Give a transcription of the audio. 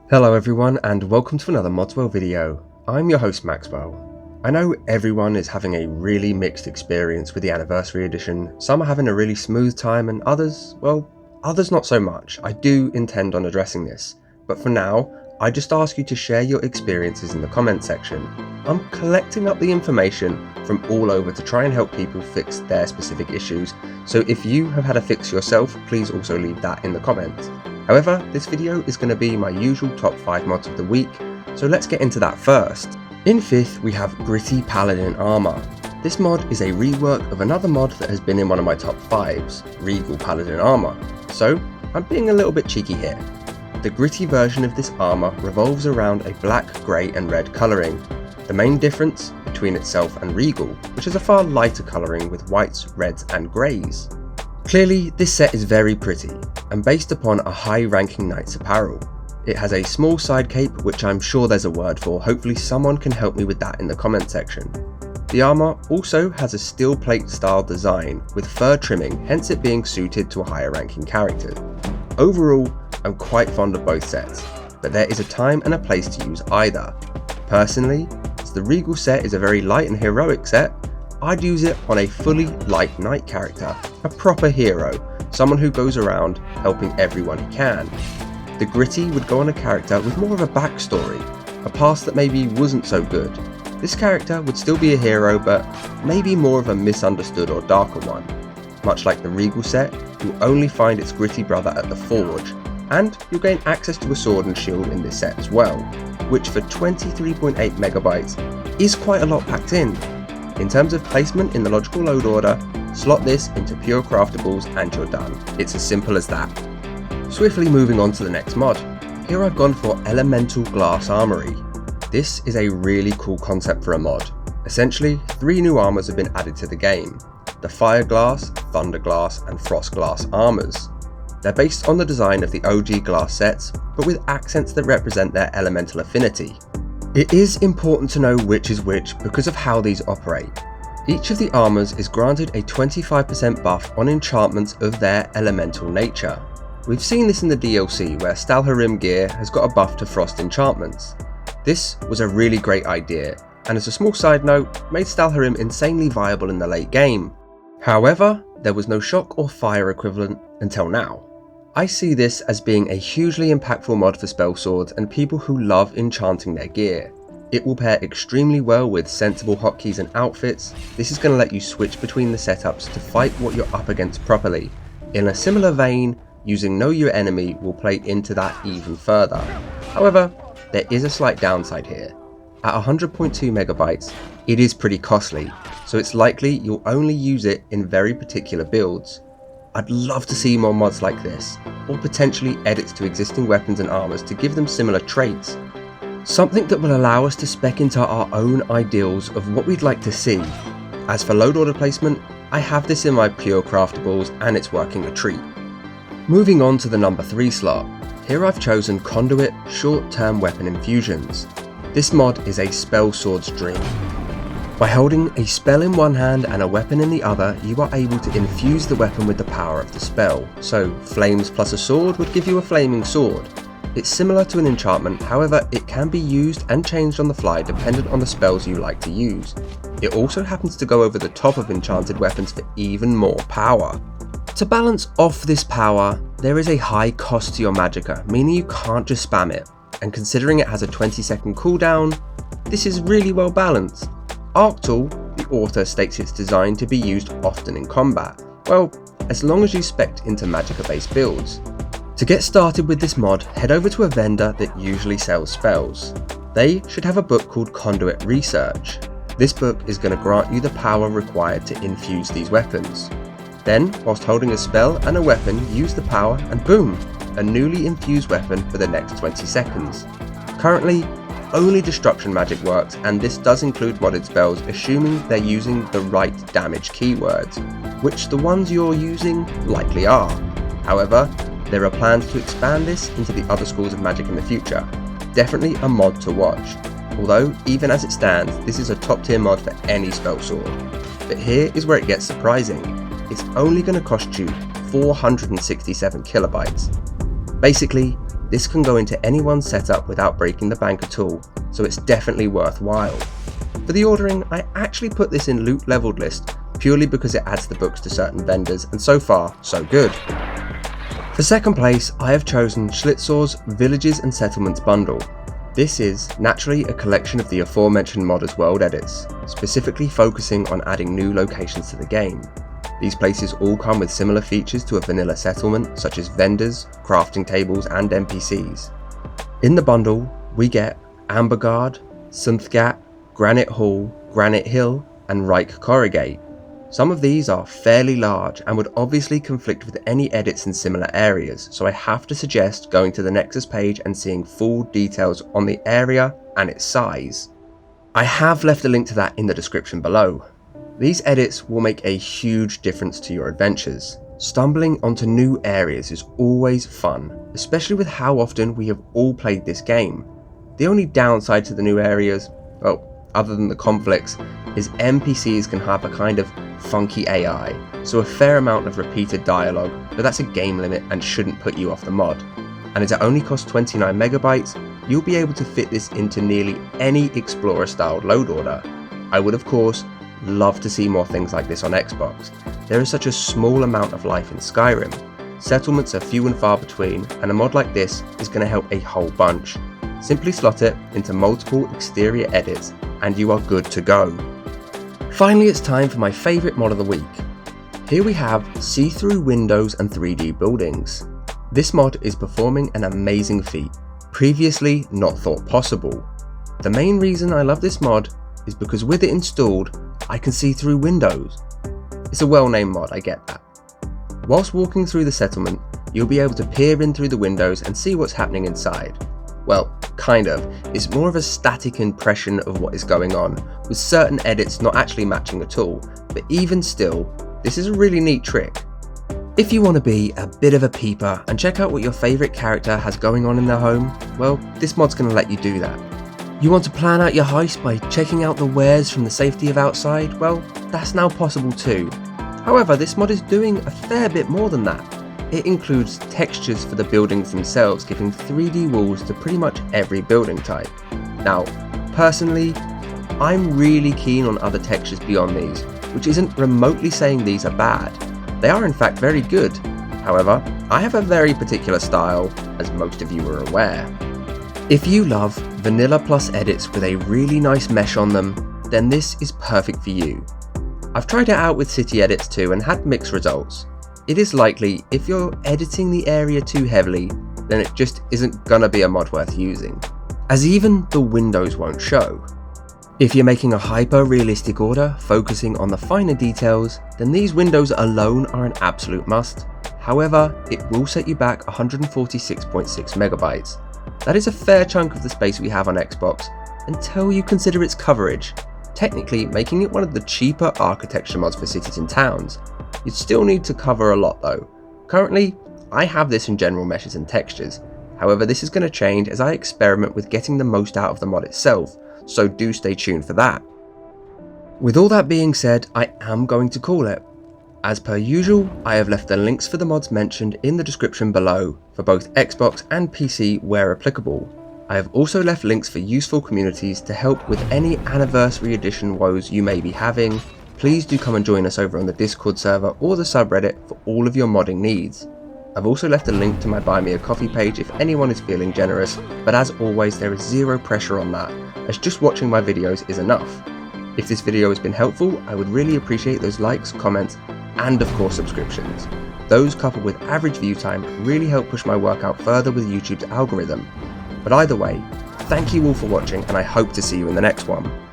Hello everyone and welcome to another Modswell video. I'm your host Maxwell. I know everyone is having a really mixed experience with the Anniversary Edition. Some are having a really smooth time and others not so much. I do intend on addressing this, but for now, I just ask you to share your experiences in the comment section. I'm collecting up the information from all over to try and help people fix their specific issues, so if you have had a fix yourself, please also leave that in the comments. However, this video is going to be my usual top 5 mods of the week, so let's get into that first. In 5th we have Gritty Paladin Armor. This mod is a rework of another mod that has been in one of my top 5s, Regal Paladin Armor, so I'm being a little bit cheeky here. The gritty version of this armor revolves around a black, grey and red colouring. The main difference between itself and Regal, which is a far lighter colouring with whites, reds and greys. Clearly, this set is very pretty, and based upon a high-ranking knight's apparel. It has a small side cape, which I'm sure there's a word for, hopefully someone can help me with that in the comment section. The armour also has a steel plate style design with fur trimming, hence it being suited to a higher ranking character. Overall, I'm quite fond of both sets, but there is a time and a place to use either. Personally, as the Regal set is a very light and heroic set, I'd use it on a fully light knight character, a proper hero, someone who goes around helping everyone he can. The gritty would go on a character with more of a backstory, a past that maybe wasn't so good. This character would still be a hero, but maybe more of a misunderstood or darker one. Much like the Regal set, you'll only find its gritty brother at the Forge, and you'll gain access to a sword and shield in this set as well, which for 23.8 megabytes is quite a lot packed in. In terms of placement in the logical load order, slot this into pure craftables and you're done. It's as simple as that. Swiftly moving on to the next mod. Here I've gone for Elemental Glass Armory. This is a really cool concept for a mod. Essentially, 3 new armors have been added to the game. The Fire Glass, Thunder Glass and Frost Glass armors. They're based on the design of the OG glass sets, but with accents that represent their elemental affinity. It is important to know which is which because of how these operate. Each of the armors is granted a 25% buff on enchantments of their elemental nature. We've seen this in the DLC where Stalharim gear has got a buff to frost enchantments. This was a really great idea, and as a small side note, made Stalharim insanely viable in the late game. However, there was no shock or fire equivalent until now. I see this as being a hugely impactful mod for spell swords and people who love enchanting their gear. It will pair extremely well with sensible hotkeys and outfits. This is going to let you switch between the setups to fight what you're up against properly. In a similar vein, using Know Your Enemy will play into that even further. However, there is a slight downside here. At 100.2 megabytes, it is pretty costly, so it's likely you'll only use it in very particular builds. I'd love to see more mods like this, or potentially edits to existing weapons and armors to give them similar traits. Something that will allow us to spec into our own ideals of what we'd like to see. As for load order placement, I have this in my pure craftables and it's working a treat. Moving on to the number 3 slot, here I've chosen Conduit short-term weapon infusions. This mod is a spell sword's dream. By holding a spell in one hand and a weapon in the other, you are able to infuse the weapon with the power of the spell. So flames plus a sword would give you a flaming sword. It's similar to an enchantment, however it can be used and changed on the fly dependent on the spells you like to use. It also happens to go over the top of enchanted weapons for even more power. To balance off this power, there is a high cost to your magicka, meaning you can't just spam it, and considering it has a 20-second cooldown, this is really well balanced. Arctool, the author, states it's designed to be used often in combat. Well, as long as you spec into magicka based builds. To get started with this mod, head over to a vendor that usually sells spells. They should have a book called Conduit Research. This book is going to grant you the power required to infuse these weapons. Then, whilst holding a spell and a weapon, use the power and boom, a newly infused weapon for the next 20 seconds. Currently, only destruction magic works, and this does include modded spells assuming they're using the right damage keywords, which the ones you're using likely are. However, there are plans to expand this into the other schools of magic in the future. Definitely a mod to watch, although even as it stands, this is a top tier mod for any spell sword. But here is where it gets surprising. It's only going to cost you 467 kilobytes. Basically, this can go into anyone's setup without breaking the bank at all, so it's definitely worthwhile. For the ordering, I actually put this in loot leveled list purely because it adds the books to certain vendors, and so far, so good. For second place, I have chosen Schlitzor's Villages and Settlements bundle. This is naturally a collection of the aforementioned Modders World edits, specifically focusing on adding new locations to the game. These places all come with similar features to a vanilla settlement, such as vendors, crafting tables, and NPCs. In the bundle, we get Amberguard, Sunthgat, Granite Hall, Granite Hill, and Reich Corrugate. Some of these are fairly large and would obviously conflict with any edits in similar areas, so I have to suggest going to the Nexus page and seeing full details on the area and its size. I have left a link to that in the description below. These edits will make a huge difference to your adventures. Stumbling onto new areas is always fun, especially with how often we have all played this game. The only downside to the new areas, well, other than the conflicts, is NPCs can have a kind of funky AI, so a fair amount of repeated dialogue, but that's a game limit and shouldn't put you off the mod. And as it only costs 29 megabytes, you'll be able to fit this into nearly any Explorer styled load order. I would of course love to see more things like this on Xbox. There is such a small amount of life in Skyrim. Settlements are few and far between, and a mod like this is going to help a whole bunch. Simply slot it into multiple exterior edits and you are good to go. Finally, it's time for my favourite mod of the week. Here we have see-through windows and 3D buildings. This mod is performing an amazing feat, previously not thought possible. The main reason I love this mod is because with it installed, I can see through windows. It's a well-named mod, I get that. Whilst walking through the settlement, you'll be able to peer in through the windows and see what's happening inside. Well, kind of. It's more of a static impression of what is going on, with certain edits not actually matching at all, but even still, this is a really neat trick. If you want to be a bit of a peeper and check out what your favourite character has going on in their home, well, this mod's going to let you do that. You want to plan out your heist by checking out the wares from the safety of outside? Well, that's now possible too. However, this mod is doing a fair bit more than that. It includes textures for the buildings themselves, giving 3D walls to pretty much every building type. Now, personally, I'm really keen on other textures beyond these, which isn't remotely saying these are bad. They are in fact very good. However, I have a very particular style, as most of you are aware. If you love vanilla plus edits with a really nice mesh on them, then this is perfect for you. I've tried it out with city edits too and had mixed results. It is likely if you're editing the area too heavily, then it just isn't gonna be a mod worth using, as even the windows won't show. If you're making a hyper-realistic order, focusing on the finer details, then these windows alone are an absolute must. However, it will set you back 146.6 megabytes. That is a fair chunk of the space we have on Xbox, until you consider its coverage, technically making it one of the cheaper architecture mods for cities and towns. You'd still need to cover a lot though. Currently, I have this in general meshes and textures. However, this is going to change as I experiment with getting the most out of the mod itself, so do stay tuned for that. With all that being said, I am going to call it. As per usual, I have left the links for the mods mentioned in the description below, for both Xbox and PC where applicable. I have also left links for useful communities to help with any Anniversary Edition woes you may be having. Please do come and join us over on the Discord server or the subreddit for all of your modding needs. I've also left a link to my Buy Me a Coffee page if anyone is feeling generous, but as always there is zero pressure on that, as just watching my videos is enough. If this video has been helpful, I would really appreciate those likes, comments, and of course subscriptions. Those coupled with average view time really help push my work out further with YouTube's algorithm. But either way, thank you all for watching and I hope to see you in the next one.